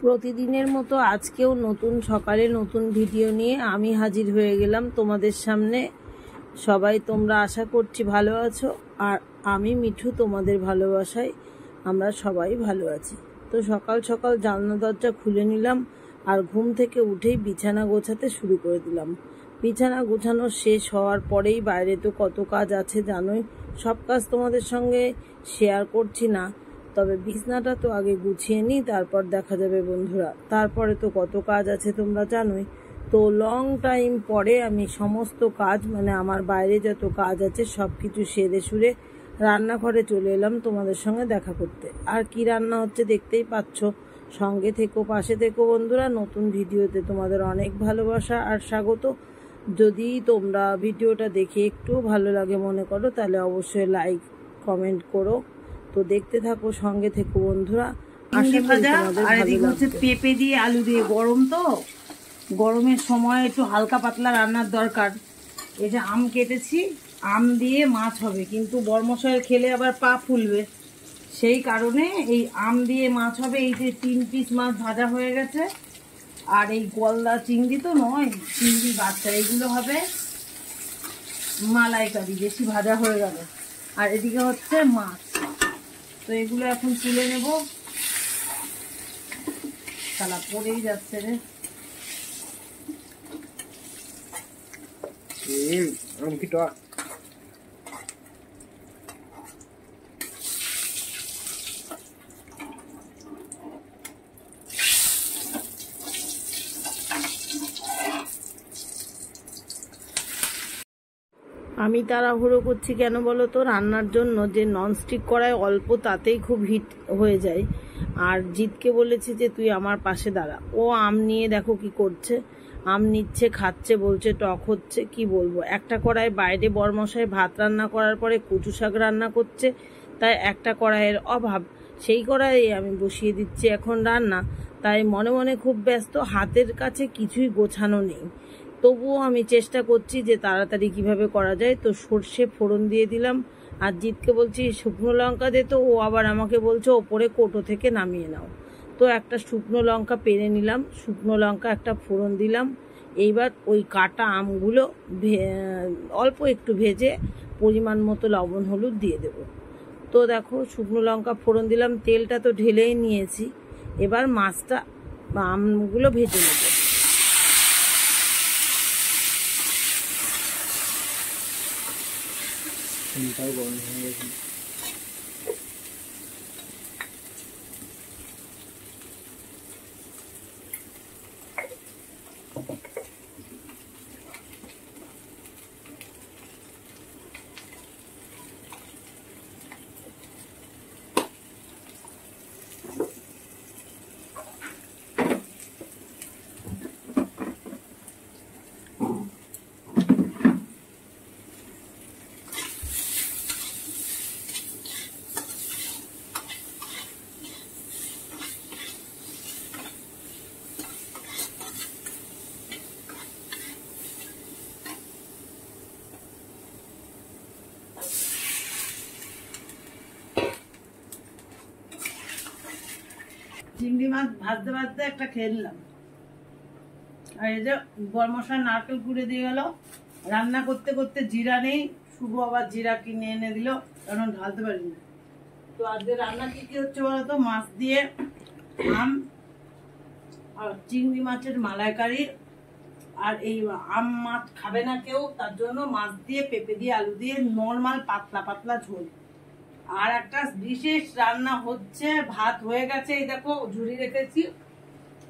প্রতিদিনের মতো আজকেও নতুন সকালে নতুন ভিডিও নিয়ে আমি হাজির হয়ে গেলাম তোমাদের সামনে। সবাই তোমরা আশা করছি ভালো আছো, আর আমি মিঠু তোমাদের ভালোবাসায় আমরা সবাই ভালো আছি। তো সকাল সকাল জানলা দরজা খুলে নিলাম আর ঘুম থেকে উঠেই বিছানা গোছাতে শুরু করে দিলাম। বিছানা গোছানো শেষ হওয়ার পরেই বাইরে তো কত কাজ আছে জানোই, সব কাজ তোমাদের সঙ্গে শেয়ার করছি না, তবে বিছনাটা তো আগে গুছিয়ে নিই, তারপর দেখা যাবে বন্ধুরা। তারপরে তো কত কাজ আছে তোমরা জানোই। তো লং টাইম পরে আমি সমস্ত কাজ আমার বাইরে যত কাজ আছে সব কিছু সেরে সুরে রান্নাঘরে চলে এলাম তোমাদের সঙ্গে দেখা করতে। আর কি রান্না হচ্ছে দেখতেই পাচ্ছ, সঙ্গে থেকো, পাশে থেকো বন্ধুরা। নতুন ভিডিওতে তোমাদের অনেক ভালোবাসা আর স্বাগত। যদি তোমরা ভিডিওটা দেখে একটু ভালো লাগে মনে করো তাহলে অবশ্যই লাইক কমেন্ট করো। তো দেখতে থাকো, সঙ্গে থেকো বন্ধুরা। আর এদিকে হচ্ছে পেঁপে দিয়ে আলু দিয়ে, গরম তো, গরমের সময় একটু হালকা পাতলা রান্নার দরকার। এই যে আম কেটেছি, আম দিয়ে মাছ হবে, কিন্তু বরমশাইয়ের খেলে আবার পা ফুলবে, সেই কারণে এই আম দিয়ে মাছ হবে। এই যে 3 পিস মাছ ভাজা হয়ে গেছে, আর এই গলদা চিংড়ি তো নয়, চিংড়ি বাচ্চা, এগুলো হবে মালাইকারি, বেশি ভাজা হয়ে গেল। আর এদিকে হচ্ছে মাছ, তো এগুলো এখন তুলে নেব। শালা পড়েই যাচ্ছে রে। আমি তাড়াহুড়ো করছি কেন বলো তো, রান্নার জন্য যে ননস্টিক কড়ায় অল্প তাতেই খুব হিট হয়ে যায়। আর জিতকে বলেছি যে তুই আমার পাশে দাঁড়া, ও আম নিয়ে দেখো কি করছে, আম নিচ্ছে, খাচ্ছে, বলছে টক হচ্ছে। কি বলবো, একটা কড়াই বাইরে বরমশাই ভাত রান্না করার পরে কচু শাক রান্না করছে, তাই একটা কড়াইয়ের অভাব, সেই কড়াইয়ে আমি বসিয়ে দিচ্ছি এখন রান্না। তাই মনে মনে খুব ব্যস্ত, হাতের কাছে কিছুই গোছানো নেই। তবুও আমি চেষ্টা করছি যে তাড়াতাড়ি কিভাবে করা যায়। তো সর্ষে ফোড়ন দিয়ে দিলাম, আর জিতকে বলছি শুকনো লঙ্কা দে, তো ও আবার আমাকে বলছে ওপরে কৌটো থেকে নামিয়ে নাও। তো একটা শুকনো লঙ্কা পেরে নিলাম, শুকনো লঙ্কা একটা ফোড়ন দিলাম। এইবার ওই কাটা আমগুলো অল্প একটু ভেজে পরিমাণ মতো লবণ হলুদ দিয়ে দেব। তো দেখো শুকনো লঙ্কা ফোড়ন দিলাম, তেলটা তো ঢেলেই নিয়েছি, এবার মাছটা আমগুলো ভেজে নেব। গরম হয়ে গেছে। চিংড়ি মাছ ভাজতে ভাজতে একটা খেয়ে নিলাম। আর এই যে বরমশাই নারকেল কুড়ে দিয়ে গেল। রান্না করতে করতে জিরা নেই, শুভ আবার জিরা কিনে এনে দিল, কারণ ঢালতে পারিনি। তো আজকে রান্না কি কি হচ্ছে বলতো, মাছ দিয়ে আম আর চিংড়ি মাছের মালাইকারি। আর এই আম মাছ খাবে না কেউ, তার জন্য মাছ দিয়ে পেঁপে দিয়ে আলু দিয়ে নর্মাল পাতলা পাতলা ঝোল। আর একটা বিশেষ রান্না হচ্ছে, ভাত হয়ে গেছে, এই দেখো ঝুড়ি রেখেছি,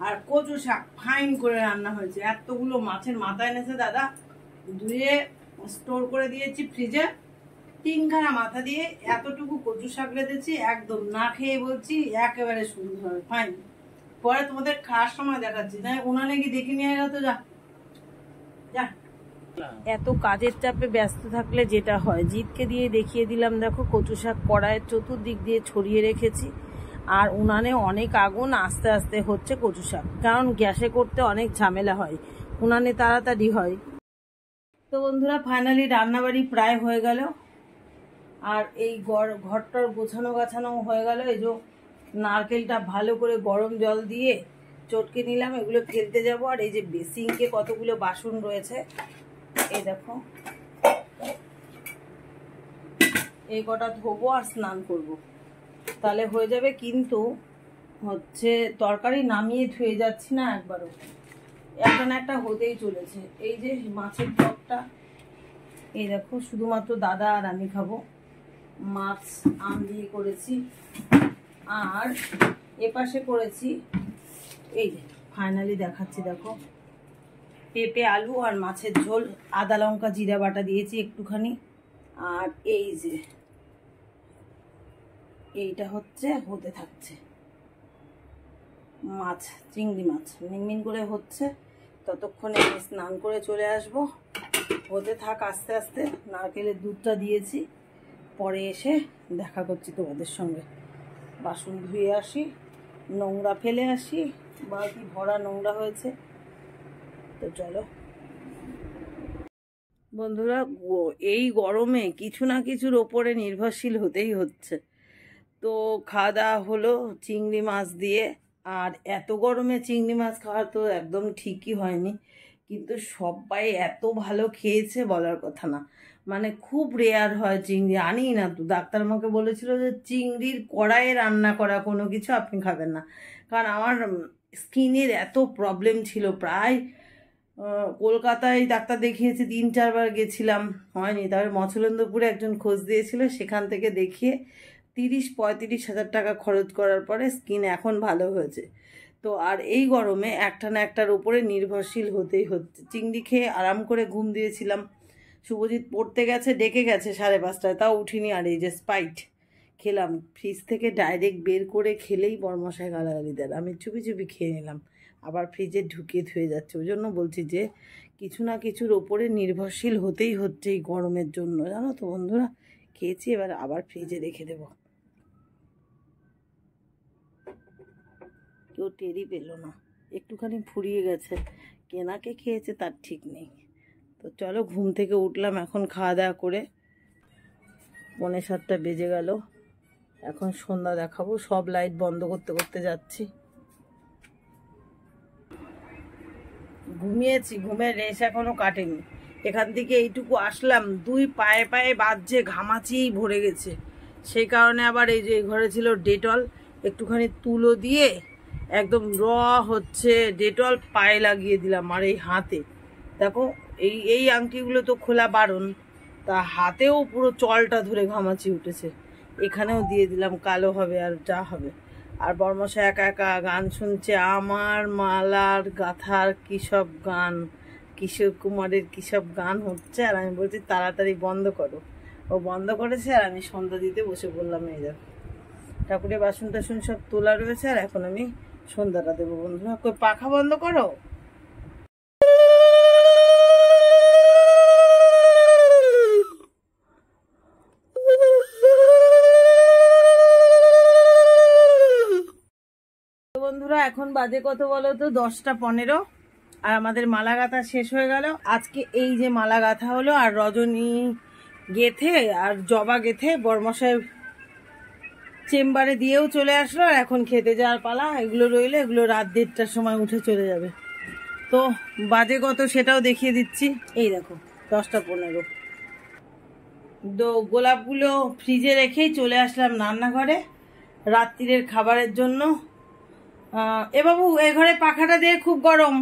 আর কচু শাক ফাইন করে রান্না হয়েছে। এতগুলো মাছের মাথা এনেছে দাদা, ধুয়ে স্টোর করে দিয়েছি ফ্রিজে। 3খানা মাথা দিয়ে এতটুকু কচু শাক রেঁধেছি, একদম না খেয়ে বলছি একেবারে সুন্দর ফাইন। পরে তোমাদের খাওয়ার সময় দেখাচ্ছি। তাই উনানে কি দেখে নিয়ে গেল, তো যা যা। এত কাজের চাপে ব্যস্ত থাকলে যেটা হয়, জিতকে দিয়ে দেখিয়ে দিলাম, দেখো কচু শাক কড়াইয়ের চতুর্দিক দিয়ে ছড়িয়ে রেখেছি। আর উনানে অনেক আগুন, আস্তে আস্তে হচ্ছে কচু শাক, কারণ গ্যাসে করতে অনেক ঝামেলা হয়, উনানে তাড়াতাড়ি হয়। তো বন্ধুরা ফাইনালি রান্নাবাড়ি প্রায় হয়ে গেল, আর এই ঘরটার গোছানো গাছানো হয়ে গেল। এই যে নারকেলটা ভালো করে গরম জল দিয়ে চটকে নিলাম, এগুলো ফেলতে যাব। আর এই যে বেসিংকে কতগুলো বাসন রয়েছে, এই দেখো, এই কটা ধোবো আর স্নান করব, তাহলে হয়ে যাবে। কিন্তু হচ্ছে তরকারি নামিয়ে ধুয়ে যাচ্ছি না একবারও, একটা না একটা হতেই চলেছে। এই যে মাছের টকটা, এই দেখো, শুধুমাত্র দাদা আর আমি খাবো। মাছ আম দিয়ে করেছি, আর এপাশে করেছি, এই যে ফাইনালি দেখাচ্ছি, দেখো, পেঁপে আলু আর মাছের ঝোল, আদা লঙ্কা জিরা বাটা দিয়েছি একটুখানি। আর এই যে এইটা হচ্ছে হতে থাকছে, মাছ, চিংড়ি মাছ মিনমিন করে হচ্ছে। ততক্ষণে আমি স্নান করে চলে আসব। হতে থাক আস্তে আস্তে। নারকেলের দুধটা দিয়েছি, পরে এসে দেখা করছি তোমাদের সঙ্গে। বাসন ধুয়ে আসি, নোংরা ফেলে আসি, বালতি ভরা নোংরা হয়েছে। তো চলো বন্ধুরা, এই গরমে কিছু না কিছুর ওপরে নির্ভরশীল হতেই হচ্ছে। তো খাওয়া দাওয়া হলো চিংড়ি মাছ দিয়ে। আর এত গরমে চিংড়ি মাছ খাওয়া তো একদম ঠিকই হয়নি, কিন্তু সবাই এত ভালো খেয়েছে বলার কথা না। মানে খুব রেয়ার হয় চিংড়ি, আনি না তো। ডাক্তার আমাকে বলেছিল যে চিংড়ির কড়াইয়ে রান্না করা কোনো কিছু আপনি খাবেন না, কারণ আমার স্কিনের এত প্রবলেম ছিল। প্রায় কলকাতায় ডাক্তার দেখিয়েছি, 3-4 বার গেছিলাম, হয়নি। তারপরে মছলেন্দ্রপুরে একজন খোঁজ দিয়েছিল, সেখান থেকে দেখিয়ে 30-35 হাজার টাকা খরচ করার পরে স্কিন এখন ভালো হয়েছে। তো আর এই গরমে একটা না একটার উপরে নির্ভরশীল হতেই হচ্ছে। চিংড়ি খেয়ে আরাম করে ঘুম দিয়েছিলাম। শুভজিৎ পড়তে গেছে, ডেকে গেছে 5:30, তাও উঠিনি। আর এই যে স্পাইট খেলাম, ফ্রিজ থেকে ডাইরেক্ট বের করে খেলেই বরমশাই গালাগালি দেন। আমি চুপি চুপি খেয়ে নিলাম, আবার ফ্রিজে ঢুকিয়ে ধুয়ে যাচ্ছে। ওই জন্য বলছি যে কিছু না কিছুর ওপরে নির্ভরশীল হতেই হচ্ছে এই গরমের জন্য, জানো তো বন্ধুরা। খেয়েছি, এবার আবার ফ্রিজে রেখে দেব। কেউ টেরই পেল না, একটুখানি ফুরিয়ে গেছে। কেনাকে খেয়েছে তার ঠিক নেই। তো চলো, ঘুম থেকে উঠলাম এখন খাওয়া দাওয়া করে, 6:45 বেজে গেল। এখন সন্ধ্যা দেখাবো, সব লাইট বন্ধ করতে করতে যাচ্ছি। ঘুমিয়েছি, ঘুমের রেশ এখনো কাটেনি। এখান থেকে এইটুকু আসলাম, 2 পায়ে পায়ে বাজছে, ঘামাচিয়েই ভরে গেছে। সেই কারণে আবার এই যে ঘরে ছিল ডেটল, একটুখানি তুলো দিয়ে একদম হচ্ছে ডেটল পায়ে লাগিয়ে দিলাম। আর এই হাতে দেখো, এই আংটিগুলো তো খোলা বারণ, তা হাতেও পুরো চলটা ধরে ঘামাচি উঠেছে। এখানেও দিয়ে দিলাম, কালো হবে আর যা হবে। আর বর্মশা একা একা গান শুনছে, আমার মালার গাথার কী সব গান, কিশোর কুমারের কী সব গান হচ্ছে। আর আমি বলছি তাড়াতাড়ি বন্ধ করো। ও বন্ধ করেছে, আর আমি সন্ধ্যা দিতে বসে পড়লাম। এই দেখো, ঠাকুরের বাসন টাসন সব তোলা রয়েছে, আর এখন আমি সন্ধ্যাটা দেবো। বন্ধুরা, কই পাখা বন্ধ করো। বন্ধুরা, এখন বাজে কত বলো তো? 10:15। আর আমাদের মালা গাঁথা শেষ হয়ে গেল। আজকে এই যে মালা গাঁথা হলো, আর রজনী গেথে আর জবা গেথে বরমশাই চেম্বারে দিয়েও চলে আসলো। আর এখন খেতে যাওয়ার পালা। এগুলো রইলে এগুলো রাত 1:30টার সময় উঠে চলে যাবে। তো বাজে কত সেটাও দেখিয়ে দিচ্ছি। এই দেখো, 10:15। তো গোলাপগুলো ফ্রিজে রেখেই চলে আসলাম রান্নাঘরে রাত্রিরের খাবারের জন্য। এ বাবু, এ ঘরে পাখাটা দিয়ে, খুব গরম।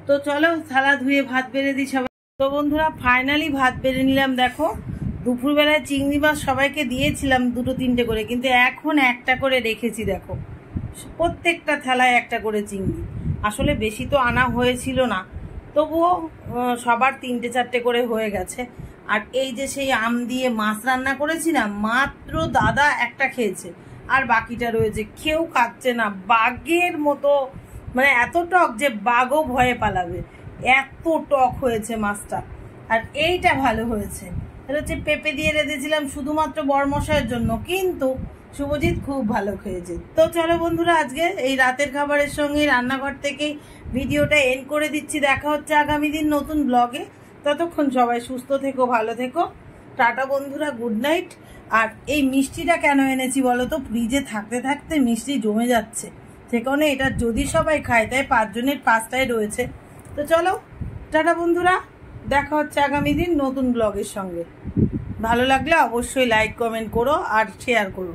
তো চলো থালা ধুয়ে ভাত বেড়ে দিই সবাই। তো বন্ধুরা, ফাইনালি ভাত বেড়ে নিলাম। দেখো, দুপুরবেলায় চিংড়ি মাছ সবাইকে দিয়েছিলাম 2-3টে করে, কিন্তু এখন একটা করে রেখেছি। দেখো, প্রত্যেকটা থালায় একটা করে চিংড়ি। আসলে বেশি তো আনা হয়েছিল না, তবুও সবার 3-4টে করে হয়ে গেছে। আর এই যে সেই আম দিয়ে মাছ রান্না করেছি না, মাত্র দাদা একটা খেয়েছে, আর বাকিটা রয়েছে। কেউ খাচ্ছে না, বাঘের মতো। মানে এত টক যে বাঘও ভয়ে পালাবে, এত টক হয়েছে মাছটা। আর এইটা ভালো হয়েছে, এটা হচ্ছে পেঁপে দিয়ে রেঁধেছিলাম শুধুমাত্র বরমশাইয়ের জন্য, কিন্তু শুভজিৎ খুব ভালো খেয়েছে। তো চলো বন্ধুরা, আজকে এই রাতের খাবারের সঙ্গে রান্নাঘর থেকেই ভিডিওটা এন্ড করে দিচ্ছি। দেখা হচ্ছে আগামী দিন নতুন ব্লগে। ততক্ষণ সবাই সুস্থ থেকো, ভালো থেকো। টাটা বন্ধুরা, গুড নাইট। আর এই মিষ্টিটা কেন এনেছি বলো তো, ফ্রিজে থাকতে থাকতে মিষ্টি জমে যাচ্ছে, সে কারণে এটা যদি সবাই খায়, তাই 5 জনের 5টাই রয়েছে। তো চলো টাটা বন্ধুরা, দেখা হচ্ছে আগামী দিন নতুন ব্লগের সঙ্গে। ভালো লাগলে অবশ্যই লাইক কমেন্ট করো আর শেয়ার করো।